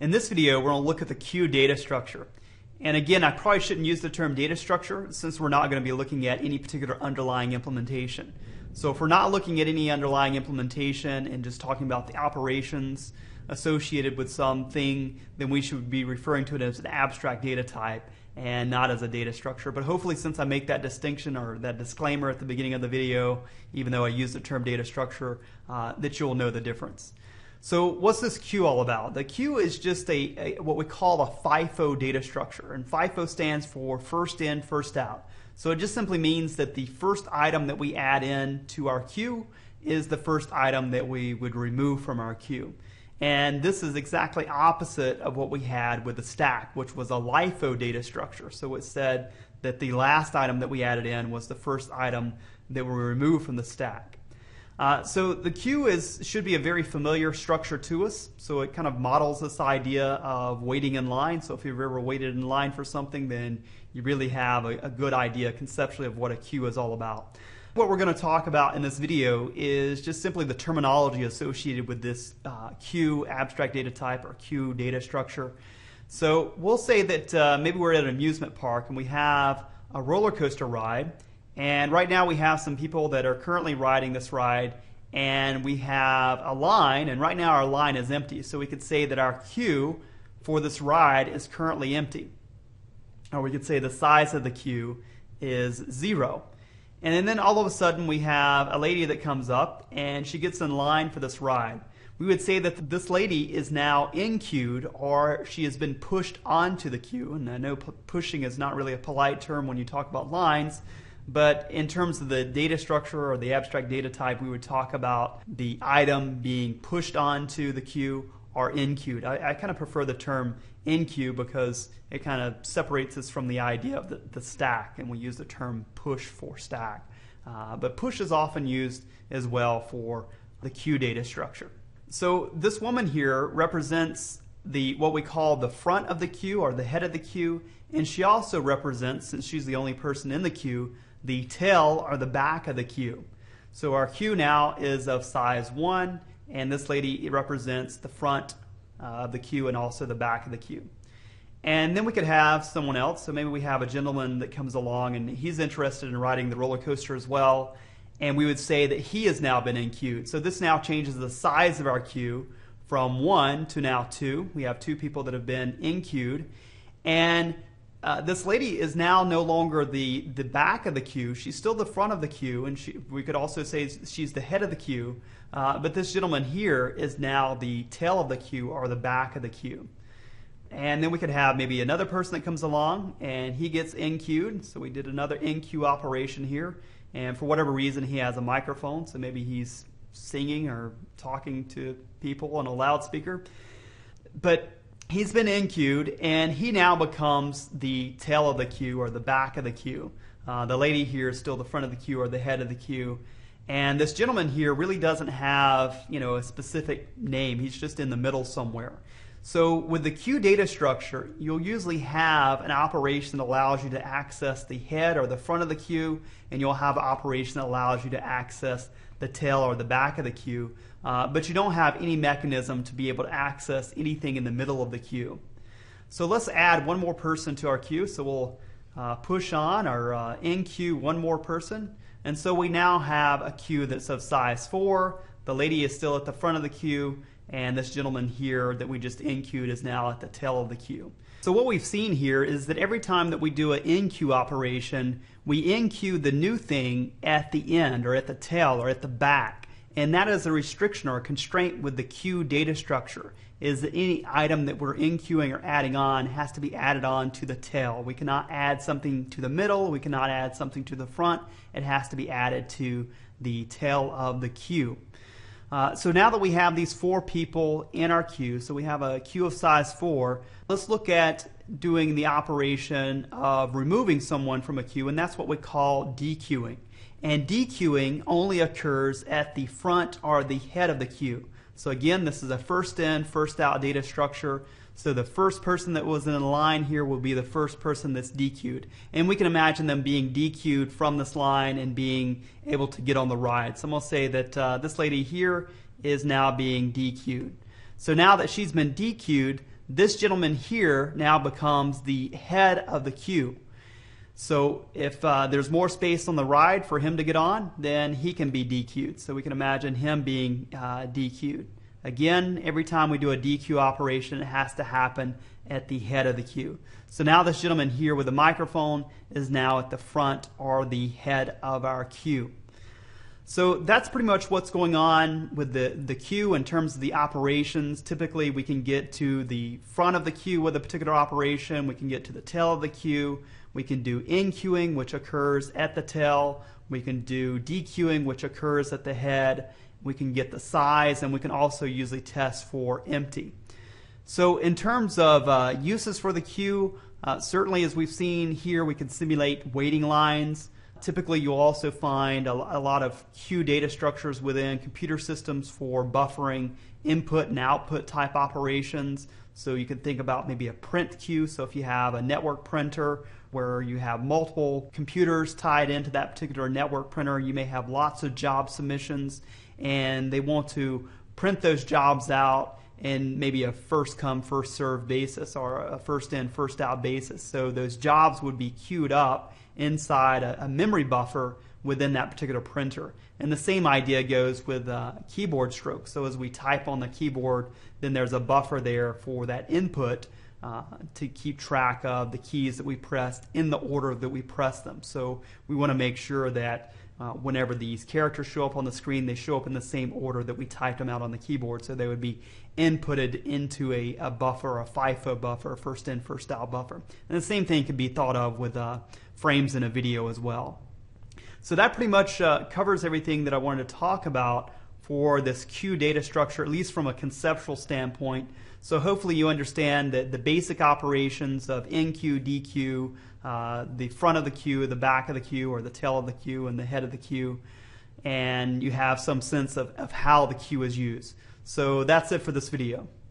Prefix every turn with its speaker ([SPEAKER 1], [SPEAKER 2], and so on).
[SPEAKER 1] In this video, we're going to look at the queue data structure. And again, I probably shouldn't use the term data structure since we're not going to be looking at any particular underlying implementation. So if we're not looking at any underlying implementation and just talking about the operations associated with something, then we should be referring to it as an abstract data type and not as a data structure. But hopefully, since I make that distinction or that disclaimer at the beginning of the video, even though I use the term data structure, that you'll know the difference. So what's this queue all about? The queue is just what we call a FIFO data structure, and FIFO stands for first in, first out. So it just simply means that the first item that we add in to our queue is the first item that we would remove from our queue. And this is exactly opposite of what we had with the stack, which was a LIFO data structure. So it said that the last item that we added in was the first item that we removed from the stack. So the queue should be a very familiar structure to us. So it kind of models this idea of waiting in line. So if you've ever waited in line for something, then you really have a good idea conceptually of what a queue is all about. What we're going to talk about in this video is just simply the terminology associated with this queue abstract data type or queue data structure. So we'll say that maybe we're at an amusement park and we have a roller coaster ride. And right now we have some people that are currently riding this ride, and we have a line, and right now our line is empty. So we could say that our queue for this ride is currently empty. Or we could say the size of the queue is 0. And then all of a sudden we have a lady that comes up and she gets in line for this ride. We would say that this lady is now in-queued, or she has been pushed onto the queue. And I know pushing is not really a polite term when you talk about lines, but in terms of the data structure or the abstract data type, we would talk about the item being pushed onto the queue or in-queued. I kind of prefer the term in-queue because it kind of separates us from the idea of the stack, and we use the term push for stack. But push is often used as well for the queue data structure. So this woman here represents what we call the front of the queue or the head of the queue, and she also represents, since she's the only person in the queue, the tail or the back of the queue. So our queue now is of size 1, and this lady represents the front of the queue and also the back of the queue. And then we could have someone else. So maybe we have a gentleman that comes along and he's interested in riding the roller coaster as well, and we would say that he has now been in-queued. So this now changes the size of our queue from 1 to now 2. We have 2 people that have been in-queued, and this lady is now no longer the back of the queue. She's still the front of the queue, and we could also say she's the head of the queue. But this gentleman here is now the tail of the queue or the back of the queue. And then we could have maybe another person that comes along and he gets in-queued. So we did another in-queue operation here. And for whatever reason, he has a microphone. So maybe he's singing or talking to people on a loudspeaker. But he's been in-queued, and he now becomes the tail of the queue or the back of the queue. The lady here is still the front of the queue or the head of the queue. And this gentleman here really doesn't have, a specific name. He's just in the middle somewhere. So with the queue data structure, you'll usually have an operation that allows you to access the head or the front of the queue, and you'll have an operation that allows you to access the tail or the back of the queue. But you don't have any mechanism to be able to access anything in the middle of the queue. So let's add one more person to our queue. So we'll push on or in-queue one more person. And so we now have a queue that's of size 4. The lady is still at the front of the queue, and this gentleman here that we just in-queued is now at the tail of the queue. So what we've seen here is that every time that we do an in-queue operation, we in-queue the new thing at the end or at the tail or at the back. And that is a restriction or a constraint with the queue data structure, is that any item that we're in-queuing or adding on has to be added on to the tail. We cannot add something to the middle. We cannot add something to the front. It has to be added to the tail of the queue. So now that we have these 4 people in our queue, so we have a queue of size 4, let's look at doing the operation of removing someone from a queue, and that's what we call dequeuing. And dequeuing only occurs at the front or the head of the queue. So again, this is a first in, first out data structure. So the first person that was in line here will be the first person that's dequeued. And we can imagine them being dequeued from this line and being able to get on the ride. So I'm going to say that this lady here is now being dequeued. So now that she's been dequeued, this gentleman here now becomes the head of the queue. So if there's more space on the ride for him to get on, then he can be DQ'd. So we can imagine him being DQ'd. Again, every time we do a DQ operation, it has to happen at the head of the queue. So now this gentleman here with the microphone is now at the front or the head of our queue. So that's pretty much what's going on with the queue in terms of the operations. Typically we can get to the front of the queue with a particular operation, we can get to the tail of the queue, we can do in-queuing, which occurs at the tail, we can do dequeuing, which occurs at the head, we can get the size, and we can also usually test for empty. So in terms of uses for the queue, certainly as we've seen here, we can simulate waiting lines. Typically you'll also find a lot of queue data structures within computer systems for buffering input and output type operations. So you can think about maybe a print queue. So if you have a network printer where you have multiple computers tied into that particular network printer, you may have lots of job submissions and they want to print those jobs out in maybe a first come first served basis or a first in first out basis. So those jobs would be queued up inside a memory buffer within that particular printer. And the same idea goes with keyboard strokes. So as we type on the keyboard, then there's a buffer there for that input to keep track of the keys that we pressed in the order that we pressed them. So we want to make sure that whenever these characters show up on the screen, they show up in the same order that we typed them out on the keyboard. So they would be inputted into a buffer, a FIFO buffer, a first in, first out buffer. And the same thing can be thought of with frames in a video as well. So that pretty much covers everything that I wanted to talk about for this queue data structure, at least from a conceptual standpoint. So hopefully you understand that the basic operations of in-queue, DQ, the front of the queue, the back of the queue, or the tail of the queue, and the head of the queue, and you have some sense of how the queue is used. So that's it for this video.